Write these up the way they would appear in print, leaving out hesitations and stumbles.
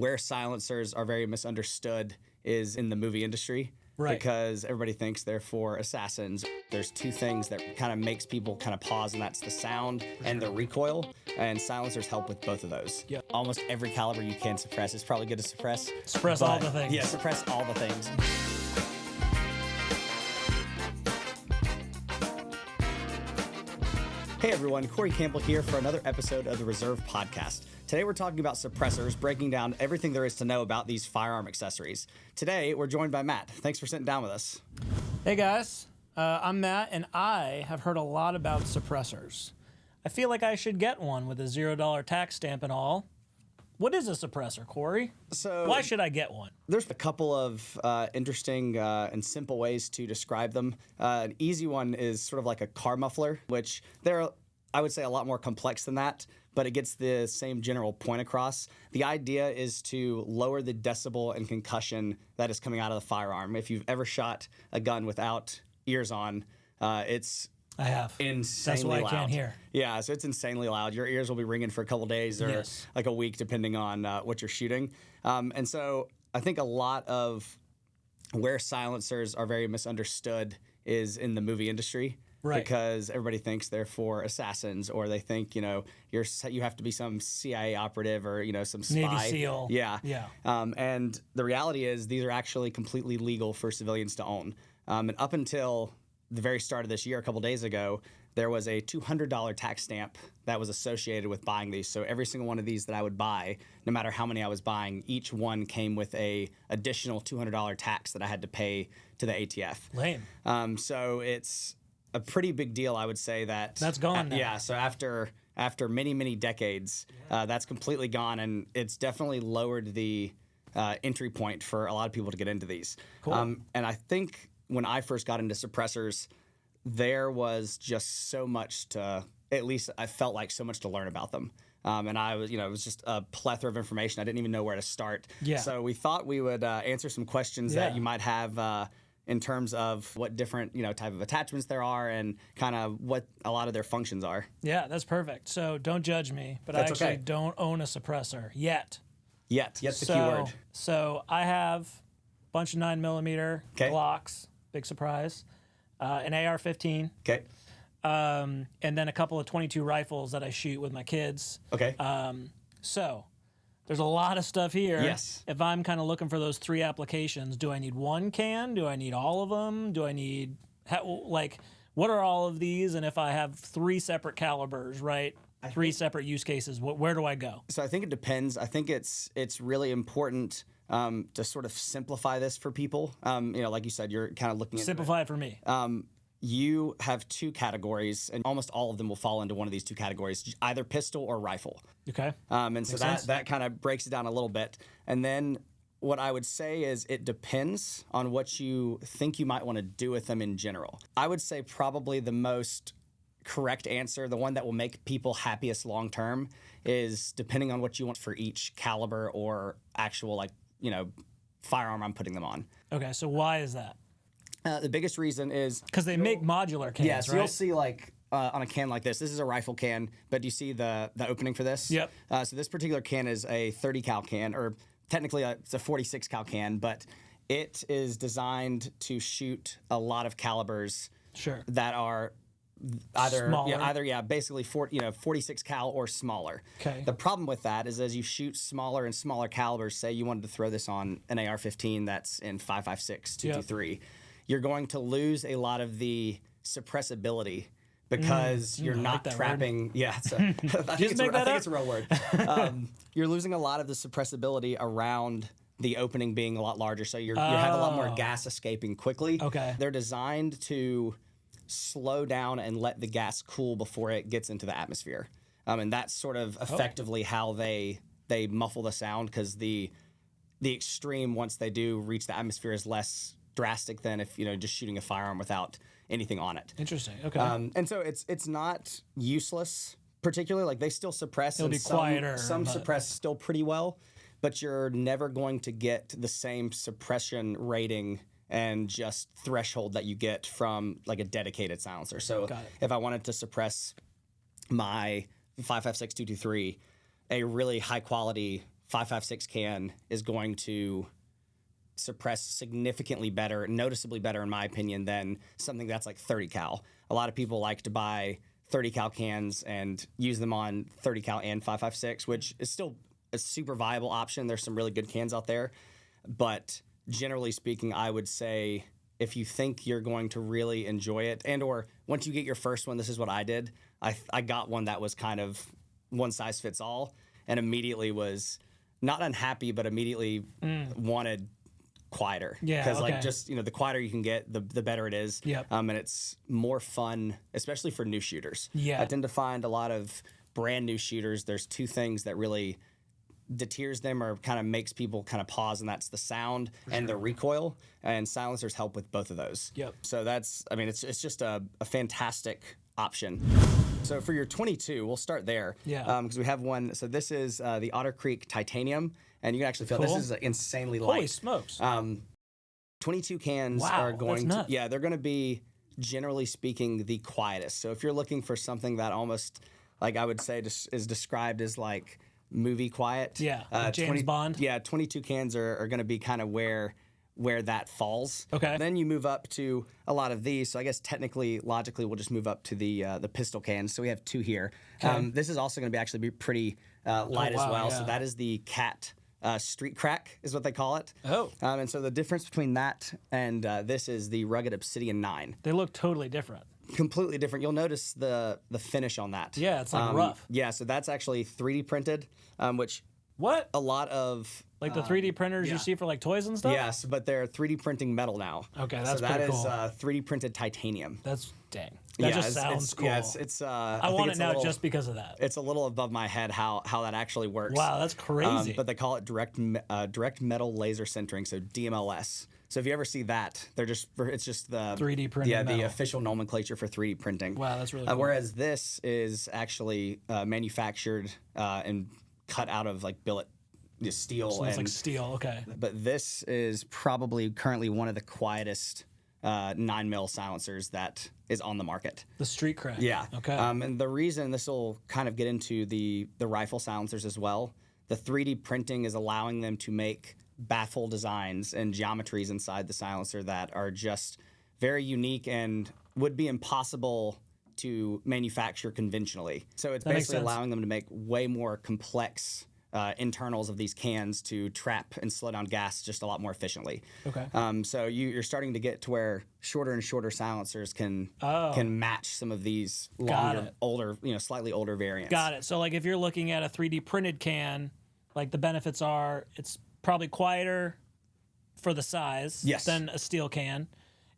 where silencers are very misunderstood is in the movie industry. Right. Because everybody thinks they're for assassins. There's two things that kind of makes people kind of pause, and that's the sound and the recoil. And silencers help with both of those. Yep. Almost every caliber you can suppress is probably good to suppress. Suppress all the things. Yeah, suppress all the things. Hey everyone, Corey Campbell here for another episode of the Reserve Podcast. Today we're talking about suppressors, breaking down everything there is to know about these firearm accessories. Today we're joined by Matt. Thanks for sitting down with us. Hey guys, I'm Matt, and I have heard a lot about suppressors. I feel like I should get one with a $0 tax stamp and all. What is a suppressor, Corey? So why should I get one? There's a couple of interesting and simple ways to describe them. An easy one is sort of like a car muffler, which they're, I would say, a lot more complex than that, but it gets the same general point across. The idea is to lower the decibel and concussion that is coming out of the firearm. If you've ever shot a gun without ears on, it's I have. insanely That's why loud. I can't hear. Yeah, so it's insanely loud. Your ears will be ringing for a couple days or like a week, depending on what you're shooting. And so I think a lot of where silencers are very misunderstood is in the movie industry. Right. Because everybody thinks they're for assassins, or they think, you have to be some CIA operative or, some spy. Navy SEAL. Yeah. And the reality is these are actually completely legal for civilians to own. And up until the very start of this year, a couple days ago, there was a $200 tax stamp that was associated with buying these. So every single one of these that I would buy, no matter how many I was buying, each one came with a additional $200 tax that I had to pay to the ATF. Lame. So it's a pretty big deal, I would say. That's gone now. Yeah, so after many, many decades, that's completely gone, and it's definitely lowered the entry point for a lot of people to get into these. Cool. And I think when I first got into suppressors, there was just so much to, at least I felt like so much to learn about them. And I was, it was just a plethora of information. I didn't even know where to start. Yeah. So we thought we would answer some questions that you might have in terms of what different, type of attachments there are and kind of what a lot of their functions are. Yeah, that's perfect. So don't judge me, but That's I actually okay. don't own a suppressor yet. Yet's the key word. So I have a bunch of 9mm Okay. Glocks, big surprise, an AR-15. Okay. And then a couple of 22 rifles that I shoot with my kids. Okay. So there's a lot of stuff here. Yes. If I'm kind of looking for those three applications, do I need one can? Do I need all of them? Do I need, what are all of these? And if I have three separate calibers, right? Three separate use cases, where do I go? So I think it depends. I think it's really important to sort of simplify this for people. Like you said, you're kind of looking at Simplify it for me. You have two categories, and almost all of them will fall into one of these two categories, either pistol or rifle. Okay. And so that kind of breaks it down a little bit. And then what I would say is it depends on what you think you might want to do with them in general. I would say probably the most correct answer, the one that will make people happiest long term, is depending on what you want for each caliber or actual firearm I'm putting them on. Okay, so why is that? The biggest reason is because they make modular cans, yeah, so right? you'll see on a can like this is a rifle can, but do you see the opening for this? Yep. So this particular can is a 30 cal can, or technically it's a 46 cal can, but it is designed to shoot a lot of calibers that are basically 46 cal or smaller. Okay. The problem with that is as you shoot smaller and smaller calibers, say you wanted to throw this on an AR-15 that's in 5.56, 223, you're going to lose a lot of the suppressibility because you're not trapping. Word. Yeah, so I think it's a real word. You're losing a lot of the suppressibility around the opening being a lot larger, so you have a lot more gas escaping quickly. Okay. They're designed to slow down and let the gas cool before it gets into the atmosphere. And that's sort of effectively how they muffle the sound, because the extreme, once they do reach the atmosphere, is less drastic than if just shooting a firearm without anything on it. Interesting. Okay. And so it's not useless particularly. Like they still suppress. It'll be quieter. Some suppress still pretty well, but you're never going to get the same suppression rating and just threshold that you get from like a dedicated silencer. So if I wanted to suppress my 5.56 223, a really high quality 5.56 can is going to suppress significantly better, noticeably better in my opinion, than something that's like 30 cal. A lot of people like to buy 30 cal cans and use them on 30 cal and 5.56, which is still a super viable option. There's some really good cans out there, but generally speaking, I would say if you think you're going to really enjoy it, and or once you get your first one, this is what I did. I got one that was kind of one size fits all, and immediately was not unhappy, but immediately wanted quieter. Yeah, because okay. like just the quieter you can get, the better it is. Yep. And it's more fun, especially for new shooters. Yeah. I tend to find a lot of brand new shooters. There's two things that really deters them or kind of makes people kind of pause, and that's the sound and the recoil, and silencers help with both of those. Yep. So that's, I mean, it's just a fantastic option. So for your 22, we'll start there. Yeah. Because we have one. So this is the Otter Creek Titanium, and you can actually feel Cool. this is insanely light. Holy smokes. 22 cans Wow, are going that's to, nuts. yeah, they're going to be, generally speaking, the quietest. So if you're looking for something that almost, like I would say, is described as like movie quiet. Yeah, like James Bond. Yeah, 22 cans are going to be kind of where that falls. Okay. Then you move up to a lot of these. So I guess technically, logically, we'll just move up to the pistol cans. So we have two here. Okay. This is also going to be actually pretty light as wow, well. yeah. So that is the Cat Street Crack is what they call it. Oh. And so the difference between that and this is the Rugged Obsidian 9. They look totally different. Completely different. You'll notice the finish on that. Yeah, it's like rough. Yeah, so that's actually 3D printed, which What? a lot of Like the 3D printers you see for like toys and stuff? yes, but they're 3D printing metal now. Okay, that's so that pretty is cool. 3D printed titanium. That's dang. That just sounds cool. Yeah, it's I think want it's it a now little, just because of that. it's a little above my head how that actually works. Wow, that's crazy. But they call it direct metal laser sintering, so DMLS. So if you ever see that, it's just the 3D printed yeah, the metal. official nomenclature for 3D printing. Wow, that's really cool. Whereas this is actually manufactured and cut out of like billet steel. So it's like steel. Okay. But this is probably currently one of the quietest 9mm silencers that is on the market. The Street Crack. Yeah. Okay. And the reason, this will kind of get into the rifle silencers as well, the 3D printing is allowing them to make baffle designs and geometries inside the silencer that are just very unique and would be impossible to manufacture conventionally. So it's That makes basically sense. allowing them to make way more complex internals of these cans to trap and slow down gas just a lot more efficiently. Okay. So you're starting to get to where shorter and shorter silencers can match some of these longer, it. older, slightly older variants. Got it. So like if you're looking at a 3D printed can, like the benefits are it's probably quieter for the size Yes. than a steel can.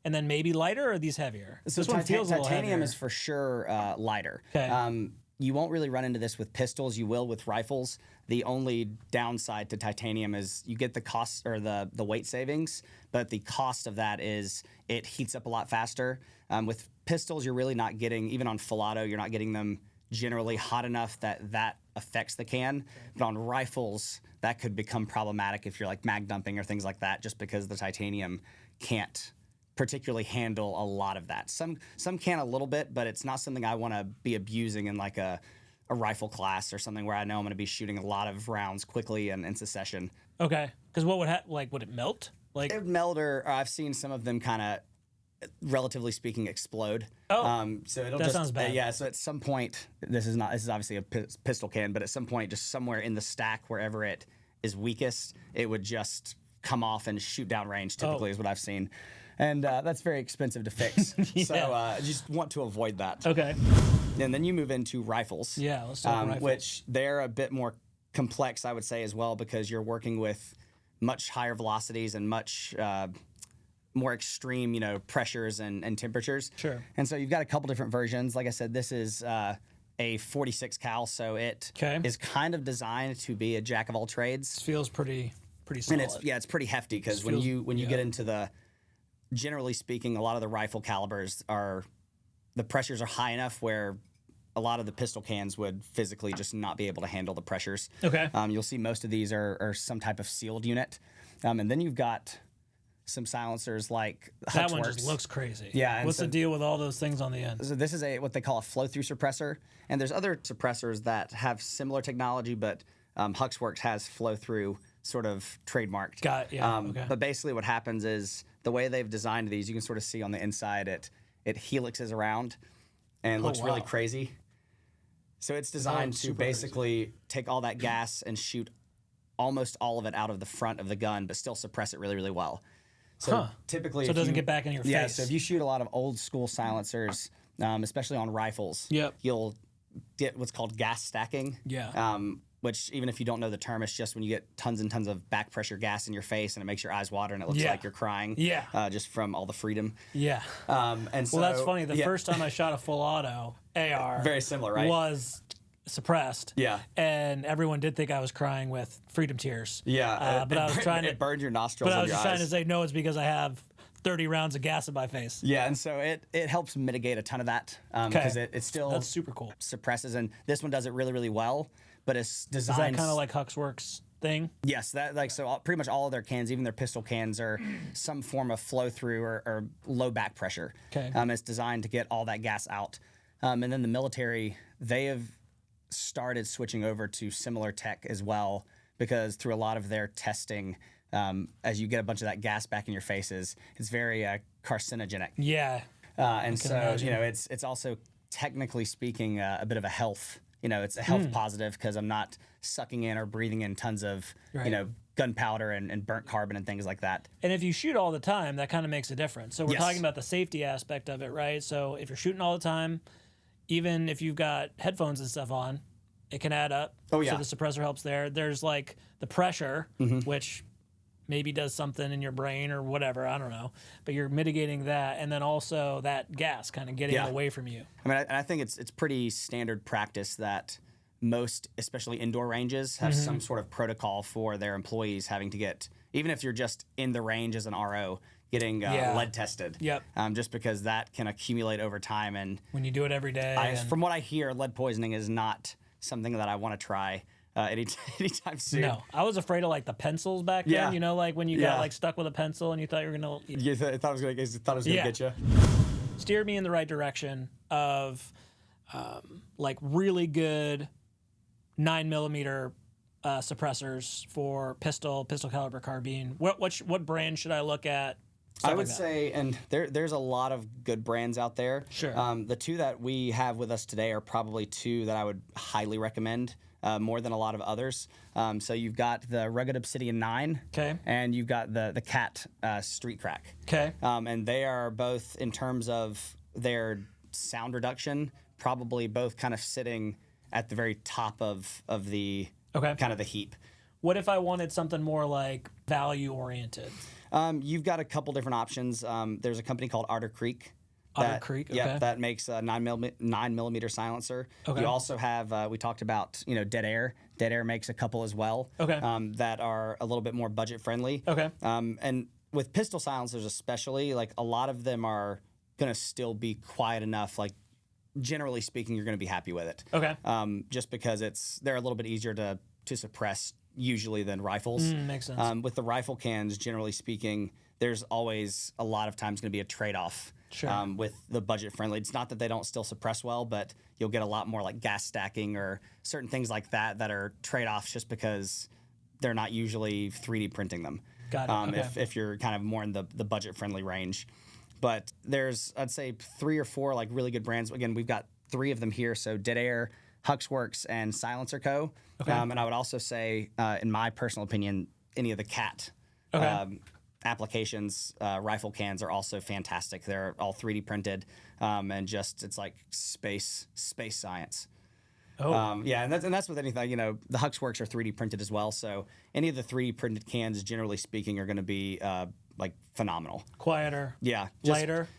And then maybe lighter, or are these heavier? So this one feels a little titanium heavier. is for sure lighter. Okay. You won't really run into this with pistols. You will with rifles. The only downside to titanium is you get the cost or the weight savings, but the cost of that is it heats up a lot faster. With pistols, you're really not getting, even on full auto, you're not getting them generally hot enough that affects the can. But on rifles, that could become problematic if you're like mag dumping or things like that, just because the titanium can't particularly handle a lot of that. Some can a little bit, but it's not something I want to be abusing in like a rifle class or something where I know I'm going to be shooting a lot of rounds quickly and in succession. Okay. Because what would would it melt? Like It would melt, or I've seen some of them kind of, relatively speaking, explode. Oh, so it'll that sounds bad. Yeah, so at some point, this is obviously a pistol can, but at some point, just somewhere in the stack, wherever it is weakest, it would just come off and shoot down range. Typically, is what I've seen. And that's very expensive to fix. So I just want to avoid that. okay. And then you move into rifles. Yeah, let's talk rifles. Which they're a bit more complex, I would say, as well, because you're working with much higher velocities and much more extreme, pressures and temperatures. Sure. And so you've got a couple different versions. Like I said, this is a 46 cal, so it is kind of designed to be a jack of all trades. This feels pretty solid. And it's pretty hefty because when you get into the, generally speaking, a lot of the rifle calibers the pressures are high enough where a lot of the pistol cans would physically just not be able to handle the pressures. Okay. You'll see most of these are some type of sealed unit. And then you've got some silencers like that one Hutchworks. just looks crazy. Yeah, and What's so- the deal with all those things on the end? So this is what they call a flow-through suppressor, and there's other suppressors that have similar technology, but Huxworks has flow through sort of trademarked. Okay. But basically what happens is the way they've designed these, you can sort of see on the inside it helixes around and looks really crazy. So it's designed to basically take all that gas and shoot almost all of it out of the front of the gun, but still suppress it really, really well. So typically, so it doesn't get back in your face. Yeah. So if you shoot a lot of old school silencers, especially on rifles, you'll get what's called gas stacking. Yeah. Which even if you don't know the term, it's just when you get tons and tons of back pressure gas in your face and it makes your eyes water and it looks like you're crying. Just from all the freedom. Yeah. And so, well, that's funny. The first time I shot a full auto AR, very similar, right? Was suppressed. Yeah. And everyone did think I was crying with freedom tears. Yeah. But I was trying to. It burned your nostrils. But I and was your just trying eyes. to say no. It's because I have 30 rounds of gas in my face. Yeah, and so it helps mitigate a ton of that because it still that's super cool. suppresses, and this one does it really, really well. But it's designed. Is that kind of like Huxworks thing? Yes, that pretty much all of their cans, even their pistol cans, are some form of flow through or low back pressure. Okay. It's designed to get all that gas out, and then the military, they have started switching over to similar tech as well because through a lot of their testing, as you get a bunch of that gas back in your faces, it's very carcinogenic. Yeah. And so imagine. It's also technically speaking a bit of a health. It's a health positive because I'm not sucking in or breathing in tons of gunpowder and burnt carbon and things like that. And if you shoot all the time, that kind of makes a difference. So we're talking about the safety aspect of it, right? So if you're shooting all the time, even if you've got headphones and stuff on, it can add up. Oh yeah. So the suppressor helps there. There's like the pressure, which maybe does something in your brain or whatever, I don't know. But you're mitigating that, and then also that gas kind of getting away from you. I mean, I think it's pretty standard practice that most, especially indoor ranges, have some sort of protocol for their employees having to get, even if you're just in the range as an RO, getting lead tested. Yep. Just because that can accumulate over time. And when you do it every day. from what I hear, lead poisoning is not something that I want to try anytime soon. No, I was afraid of like the pencils back then. You know, like when you got like stuck with a pencil and you thought you were gonna. You thought it was gonna get you. Steer me in the right direction of like really good 9mm suppressors for pistol caliber carbine. What brand should I look at? I would say, and there's a lot of good brands out there. Sure. The two that we have with us today are probably two that I would highly recommend more than a lot of others. So you've got the rugged Obsidian 9, and you've got the Cat Street Crack. Okay. And they are both, in terms of their sound reduction, probably both kind of sitting at the very top of the kind of the heap. What if I wanted something more like value oriented? You've got a couple different options. There's a company called Otter Creek. That makes a 9mm silencer. Okay. You also have, we talked about, Dead Air. Dead Air makes a couple as well. That are a little bit more budget friendly. And with pistol silencers especially, like a lot of them are going to still be quiet enough, like generally speaking, you're going to be happy with it. Just because they're a little bit easier to suppress usually than rifles. Makes sense. With the rifle cans, generally speaking, there's always a lot of times going to be a trade-off with the budget friendly. It's not that they don't still suppress well, but you'll get a lot more like gas stacking or certain things like that are trade-offs just because they're not usually 3D printing them. Got it. If you're kind of more in the budget friendly range. But there's, I'd say, 3 or 4 like really good brands. Again, we've got 3 of them here. So Dead Air, Huxworks, and Silencer Co. And I would also say, in my personal opinion, any of the Cat applications, rifle cans are also fantastic. They're all 3D printed, and it's like space science. And that's with anything. The Huxworks are 3D printed as well. So any of the 3D printed cans, generally speaking, are going to be like phenomenal. Quieter. Yeah. Lighter.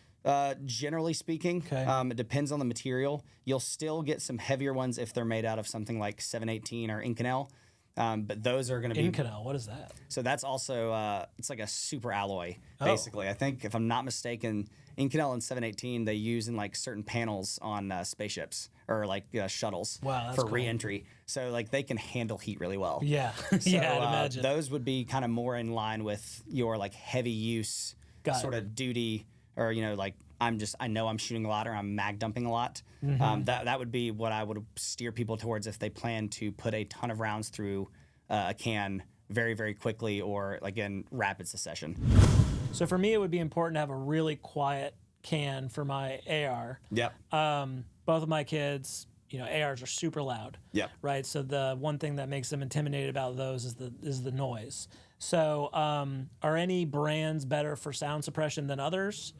Generally speaking, it depends on the material. You'll still get some heavier ones if they're made out of something like 718 or Inconel. But those are going to be... Inconel, what is that? So that's also, it's like a super alloy, basically. I think, if I'm not mistaken, Inconel and 718, they use in like certain panels on spaceships or like shuttles for cool. re-entry. So like they can handle heat really well. Yeah, So, I'd imagine. Those would be kind of more in line with your like heavy use sort of duty or, like I know I'm shooting a lot or I'm mag dumping a lot. That would be what I would steer people towards if they plan to put a ton of rounds through a can very, very quickly or like in rapid succession. So for me, it would be important to have a really quiet can for my AR. Yep. Both of my kids, ARs are super loud. Yep. Right. So the one thing that makes them intimidated about those is the noise. So are any brands better for sound suppression than others?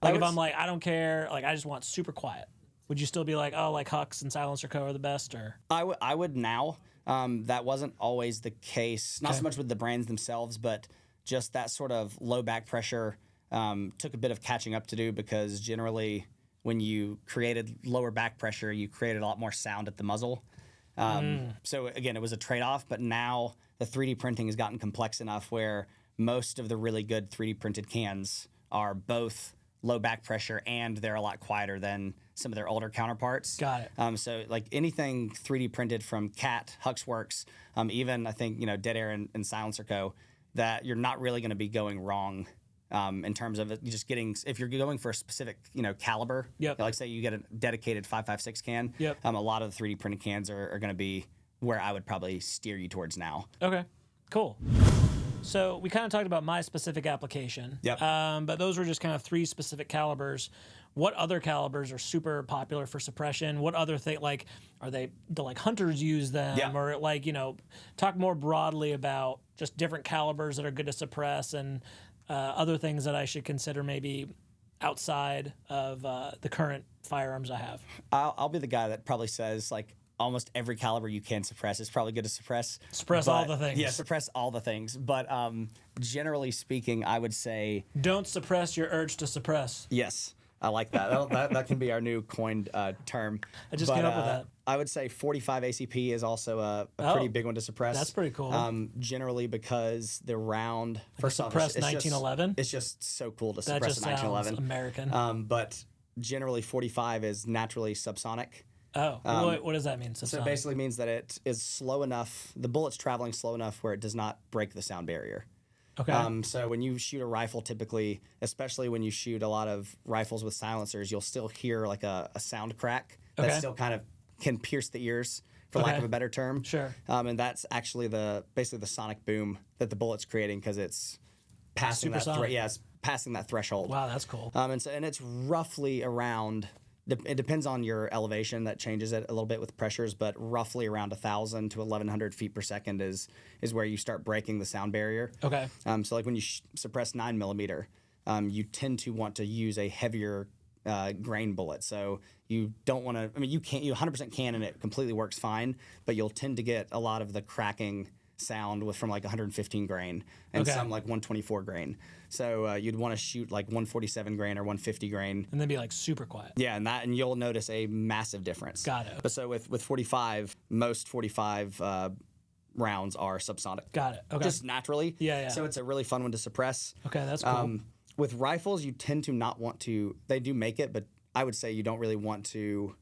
Like if I'm like, I don't care, like I just want super quiet. Would you still be like, oh, like Hux and Silencer Co. are the best, or? I would now. That wasn't always the case. Not so much with the brands themselves, but just that sort of low back pressure took a bit of catching up to do because generally when you created lower back pressure, you created a lot more sound at the muzzle. So again, it was a trade-off, but now the 3D printing has gotten complex enough where most of the really good 3D printed cans are both low back pressure and they're a lot quieter than some of their older counterparts. Got it. So like anything 3D printed from Cat, Huxworks, even I think, Dead Air and Silencer Co., that you're not really going to be going wrong in terms of it just getting, if you're going for a specific, caliber, like say you get a dedicated 5.56 can, a lot of the 3D printed cans are going to be where I would probably steer you towards now. Okay, cool. So we kind of talked about my specific application, but those were just kind of 3 specific calibers. What other calibers are super popular for suppression? What other thing, like, do like hunters use them? Or like, talk more broadly about just different calibers that are good to suppress and other things that I should consider maybe outside of the current firearms I have. I'll be the guy that probably says like almost every caliber you can suppress is probably good to suppress. Suppress all the things. Yeah, suppress all the things. But generally speaking, I would say don't suppress your urge to suppress. Yes. I like that. that can be our new coined term. I just came up with that. I would say 45 ACP is also a pretty big one to suppress. That's pretty cool. Generally because the round, first off, suppress 1911. It's just so cool to that suppress just 1911. Sounds American. But generally 45 is naturally subsonic. Oh, what does that mean? Subsonic? So it basically means that it is slow enough, the bullet's traveling slow enough where it does not break the sound barrier. Okay. So when you shoot a rifle, typically, especially when you shoot a lot of rifles with silencers, you'll still hear like a sound crack that still kind of can pierce the ears, for lack of a better term. Sure. And that's actually basically the sonic boom that the bullet's creating because it's passing it's passing that threshold. Wow, that's cool. And it's roughly around. It depends on your elevation. That changes it a little bit with pressures, but roughly around 1,000 to 1,100 feet per second is where you start breaking the sound barrier. Okay. So like when you suppress 9mm, you tend to want to use a heavier grain bullet. So you don't want to. I mean, you 100% can, and it completely works fine, but you'll tend to get a lot of the cracking sound from like 115 grain and some like 124 grain. So you'd want to shoot like 147 grain or 150 grain. And then be like super quiet. Yeah, and you'll notice a massive difference. Got it. But so with 45, most 45 rounds are subsonic. Got it. Okay. Just naturally. Yeah. So it's a really fun one to suppress. Okay, that's cool. With rifles, you tend to not want to. They do make it, but I would say you don't really want to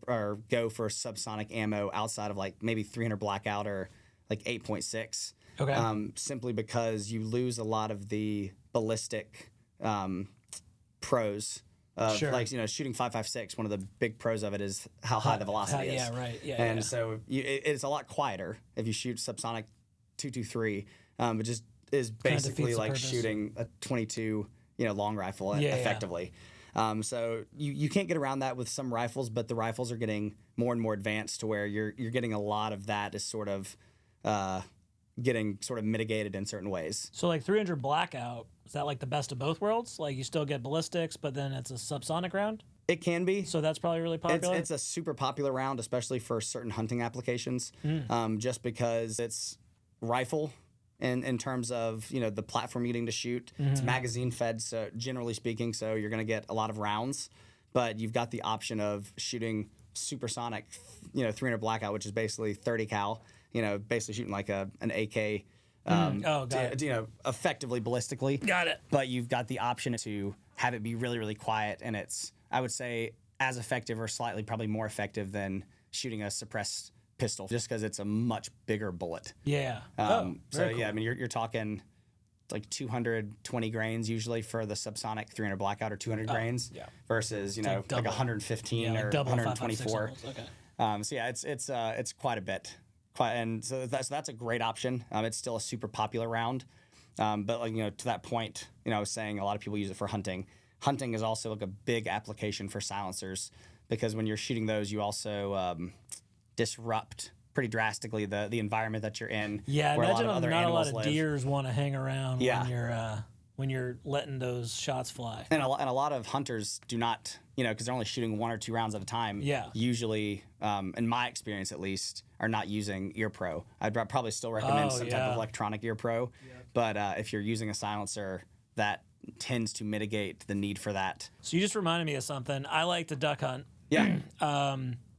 or go for subsonic ammo outside of like maybe 300 Blackout or like 8.6. Okay. Simply because you lose a lot of the ballistic pros. Sure. Like, shooting 5.56, one of the big pros of it is how high the velocity is. Yeah, right. Yeah. And so it's a lot quieter if you shoot subsonic 223. It just is basically like purpose. Shooting a 22, long rifle effectively. So you can't get around that with some rifles, but the rifles are getting more and more advanced to where you're getting a lot of that is sort of getting sort of mitigated in certain ways. So like 300 Blackout, is that like the best of both worlds? Like you still get ballistics, but then it's a subsonic round? It can be. So that's probably really popular? It's a super popular round, especially for certain hunting applications, just because it's rifle in terms of, the platform you're getting to shoot. It's magazine fed, so generally speaking, so you're going to get a lot of rounds, but you've got the option of shooting supersonic, 300 Blackout, which is basically 30 cal, basically shooting like an AK, effectively ballistically. Got it. But you've got the option to have it be really, really quiet, and it's, I would say, as effective or slightly probably more effective than shooting a suppressed pistol, just because it's a much bigger bullet. Yeah. Cool. I mean, you're talking like 220 grains usually for the Subsonic 300 Blackout, or 200 grains versus like 115 or 124. So yeah, it's quite a bit. And so that's a great option. It's still a super popular round. But like, to that point, I was saying a lot of people use it for hunting. Hunting is also like a big application for silencers, because when you're shooting those, you also disrupt pretty drastically the environment that you're in. Yeah, where imagine a lot of other not a lot animals of live. deers want to hang around when you're letting those shots fly. And a lot of hunters do not, because they're only shooting 1 or 2 rounds at a time. Yeah. Usually, in my experience at least, are not using ear pro. I'd probably still recommend some type of electronic ear pro. But if you're using a silencer, that tends to mitigate the need for that. So you just reminded me of something. I like to duck hunt. Yeah.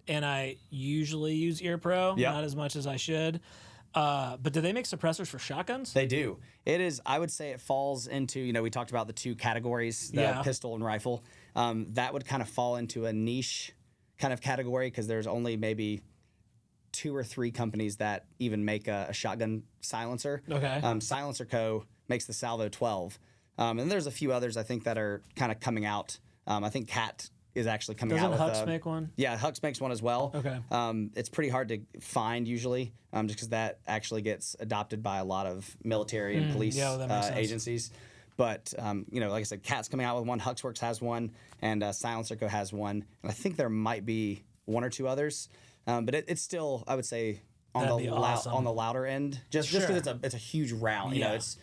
And I usually use ear pro, not as much as I should. But do they make suppressors for shotguns? They do. It is, I would say it falls into, we talked about the 2 categories, the pistol and rifle. That would kind of fall into a niche kind of category, because there's only maybe 2 or 3 companies that even make a shotgun silencer. Okay. Silencer Co. makes the Salvo 12. And there's a few others I think that are kind of coming out. I think Cat is actually coming out with Hux make one? Yeah, Hux makes one as well. Okay. It's pretty hard to find usually, just because that actually gets adopted by a lot of military and police agencies. But like I said, Cat's coming out with one, Huxworks has one, and Silencer Co. has one, and I think there might be 1 or 2 others. But it's still, I would say, on the louder end, just because it's a huge round. It's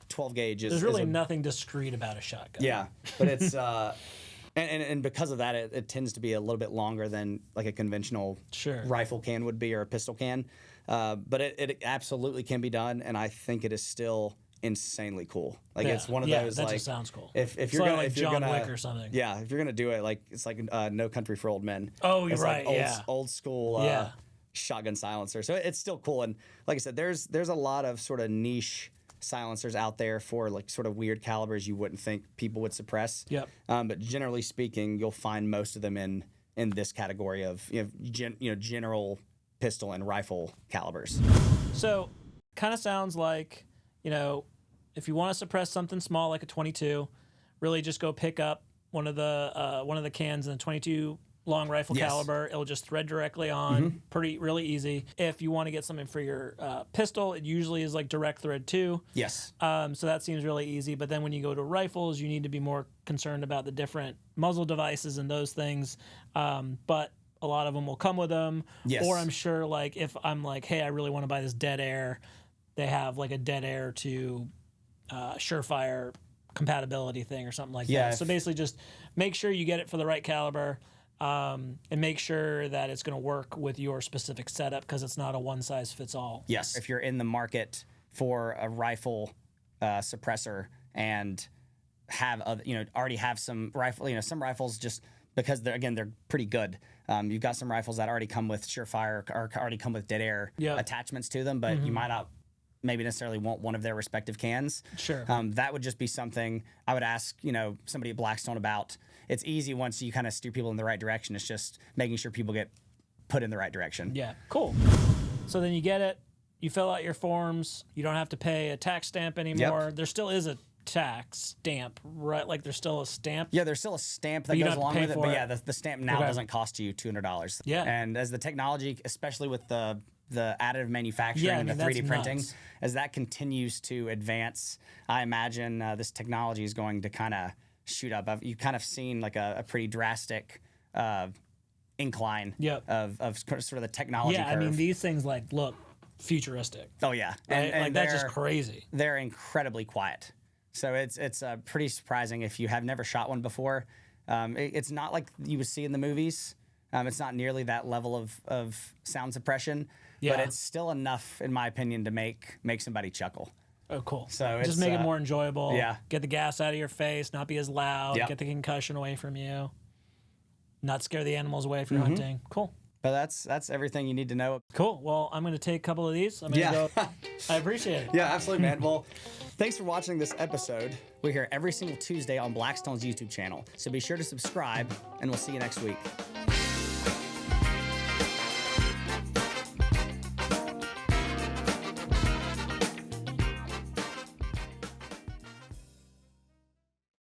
12 gauge. There's really nothing discreet about a shotgun. Yeah, but it's and because of that, it tends to be a little bit longer than like a conventional rifle can would be, or a pistol can. But it absolutely can be done, and I think it is still insanely cool. Like it's one of those that like just sounds cool. If you're gonna, like if you're John gonna, Wick or something. Yeah, if you're gonna do it, like it's like No Country for Old Men. Oh, you're it's right. Like old school shotgun silencer. So it's still cool. And like I said, there's a lot of sort of niche silencers out there for like sort of weird calibers you wouldn't think people would suppress. Yep. But generally speaking, you'll find most of them in this category of general pistol and rifle calibers. So, kind of sounds like, if you want to suppress something small like a 22, really just go pick up one of the cans in the 22 long rifle caliber. It'll just thread directly on, really easy. If you want to get something for your pistol, it usually is like direct thread too. Yes. So that seems really easy. But then when you go to rifles, you need to be more concerned about the different muzzle devices and those things. But a lot of them will come with them. Yes. Or I'm sure, like, if I'm like, hey, I really want to buy this dead air, they have like a dead air to surefire compatibility thing or something like that. So basically just make sure you get it for the right caliber, and make sure that it's going to work with your specific setup, because it's not a one-size-fits-all. Yes. If you're in the market for a rifle suppressor and have already have some rifle, some rifles just because they're pretty good. You've got some rifles that already come with surefire or already come with dead air attachments to them, but you might not maybe necessarily want one of their respective cans. Sure. That would just be something I would ask, somebody at Blackstone about. It's easy once you kind of steer people in the right direction. It's just making sure people get put in the right direction. Yeah, cool. So then you get it, you fill out your forms, you don't have to pay a tax stamp anymore. There still is a tax stamp, right? Like there's still a stamp? Yeah, there's still a stamp that goes along with it, but yeah, the stamp now doesn't cost you $200. Yeah. And as the technology, especially with the additive manufacturing and the 3D printing, as that continues to advance, I imagine this technology is going to kind of shoot up. You've kind of seen like a pretty drastic incline of sort of the technology curve. I mean, these things look futuristic. Oh yeah, right? And that's just crazy. They're incredibly quiet. So it's pretty surprising if you have never shot one before. It's not like you would see in the movies. It's not nearly that level of sound suppression, but it's still enough, in my opinion, to make somebody chuckle. Oh, cool. So just make it more enjoyable. Yeah. Get the gas out of your face, not be as loud, get the concussion away from you, not scare the animals away if you're hunting. Cool. But that's everything you need to know. Cool. Well, I'm going to take a couple of these. I'm going to go. I appreciate it. Yeah, absolutely, man. Well, thanks for watching this episode. We're here every single Tuesday on Blackstone's YouTube channel. So be sure to subscribe, and we'll see you next week.